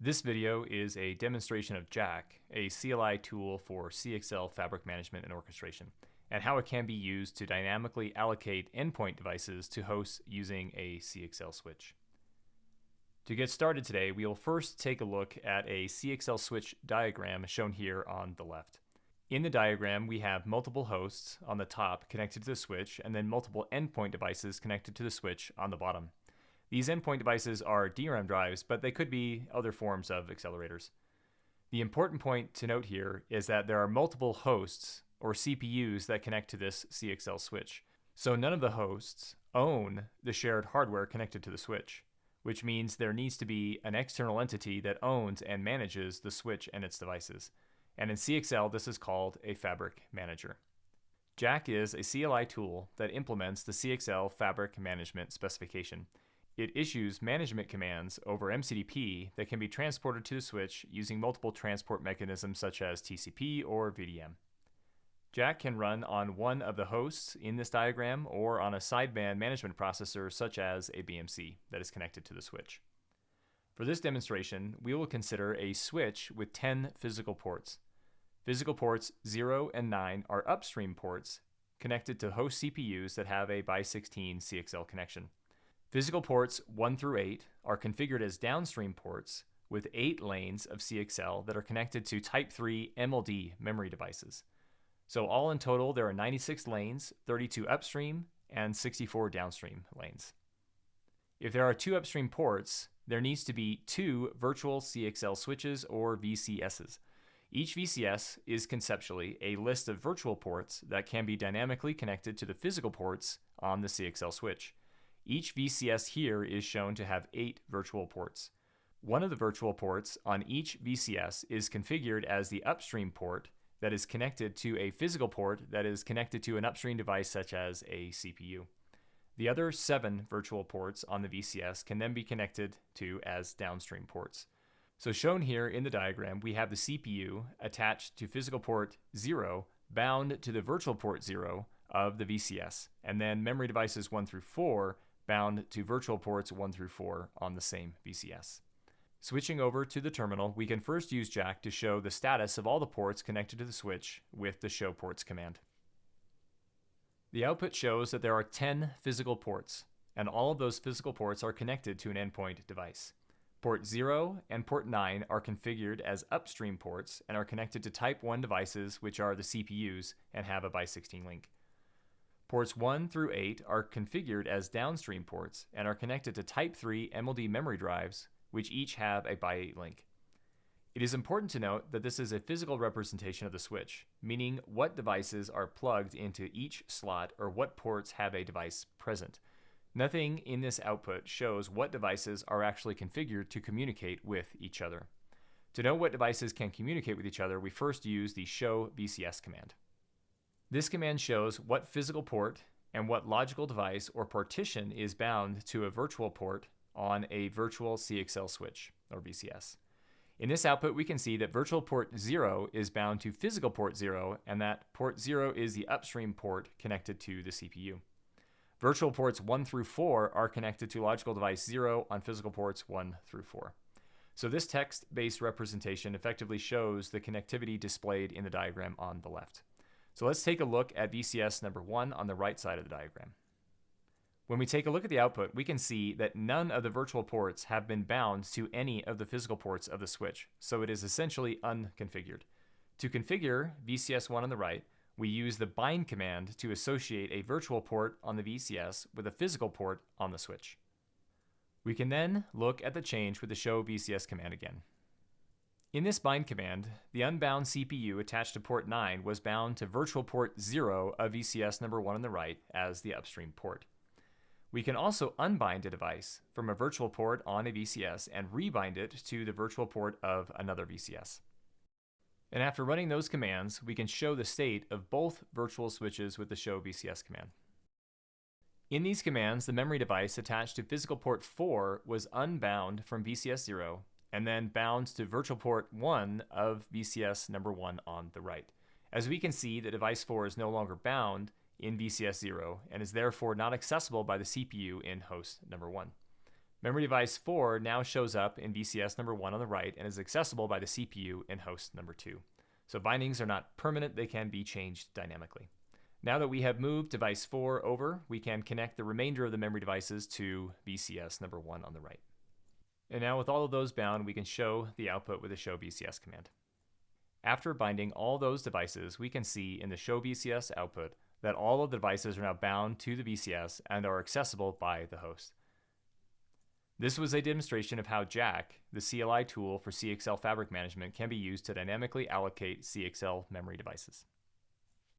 This video is a demonstration of Jack, a CLI tool for CXL fabric management and orchestration, and how it can be used to dynamically allocate endpoint devices to hosts using a CXL switch. To get started today, we will first take a look at a CXL switch diagram shown here on the left. In the diagram, we have multiple hosts on the top connected to the switch, and then multiple endpoint devices connected to the switch on the bottom. These endpoint devices are DRAM drives, but they could be other forms of accelerators. The important point to note here is that there are multiple hosts, or CPUs, that connect to this CXL switch. So none of the hosts own the shared hardware connected to the switch, which means there needs to be an external entity that owns and manages the switch and its devices. And in CXL, this is called a fabric manager. Jack is a CLI tool that implements the CXL fabric management specification. It issues management commands over MCDP that can be transported to the switch using multiple transport mechanisms such as TCP or VDM. Jack can run on one of the hosts in this diagram or on a sideband management processor such as a BMC that is connected to the switch. For this demonstration, we will consider a switch with 10 physical ports. Physical ports 0 and 9 are upstream ports connected to host CPUs that have a by16 CXL connection. Physical ports 1 through 8 are configured as downstream ports with 8 lanes of CXL that are connected to Type 3 MLD memory devices. So all in total, there are 96 lanes, 32 upstream, and 64 downstream lanes. If there are 2 upstream ports, there needs to be 2 virtual CXL switches or VCSs. Each VCS is conceptually a list of virtual ports that can be dynamically connected to the physical ports on the CXL switch. Each VCS here is shown to have 8 virtual ports. One of the virtual ports on each VCS is configured as the upstream port that is connected to a physical port that is connected to an upstream device such as a CPU. The other 7 virtual ports on the VCS can then be connected to as downstream ports. So shown here in the diagram, we have the CPU attached to physical port 0 bound to the virtual port 0 of the VCS, and then memory devices 1 through 4 bound to virtual ports 1 through 4 on the same VCS. Switching over to the terminal, we can first use Jack to show the status of all the ports connected to the switch with the show ports command. The output shows that there are 10 physical ports, and all of those physical ports are connected to an endpoint device. Port 0 and port 9 are configured as upstream ports and are connected to Type 1 devices, which are the CPUs, and have a by16 link. Ports 1 through 8 are configured as downstream ports and are connected to Type 3 MLD memory drives, which each have a by8 link. It is important to note that this is a physical representation of the switch, meaning what devices are plugged into each slot or what ports have a device present. Nothing in this output shows what devices are actually configured to communicate with each other. To know what devices can communicate with each other, we first use the show VCS command. This command shows what physical port and what logical device or partition is bound to a virtual port on a virtual CXL switch, or VCS. In this output, we can see that virtual port 0 is bound to physical port 0, and that port 0 is the upstream port connected to the CPU. Virtual ports 1 through 4 are connected to logical device 0 on physical ports 1 through 4. So this text-based representation effectively shows the connectivity displayed in the diagram on the left. So let's take a look at VCS number 1 on the right side of the diagram. When we take a look at the output, we can see that none of the virtual ports have been bound to any of the physical ports of the switch, so it is essentially unconfigured. To configure VCS1 on the right, we use the bind command to associate a virtual port on the VCS with a physical port on the switch. We can then look at the change with the show VCS command again. In this bind command, the unbound CPU attached to port 9 was bound to virtual port 0 of VCS number 1 on the right as the upstream port. We can also unbind a device from a virtual port on a VCS and rebind it to the virtual port of another VCS. And after running those commands, we can show the state of both virtual switches with the show VCS command. In these commands, the memory device attached to physical port 4 was unbound from VCS 0 and then bound to virtual port 1 of VCS number 1 on the right. As we can see, the device 4 is no longer bound in VCS 0 and is therefore not accessible by the CPU in host number 1. Memory device 4 now shows up in VCS number 1 on the right and is accessible by the CPU in host number 2. So bindings are not permanent, they can be changed dynamically. Now that we have moved device 4 over, we can connect the remainder of the memory devices to VCS number 1 on the right. And now with all of those bound, we can show the output with the show VCS command. After binding all those devices, we can see in the show VCS output that all of the devices are now bound to the VCS and are accessible by the host. This was a demonstration of how Jack, the CLI tool for CXL fabric management, can be used to dynamically allocate CXL memory devices.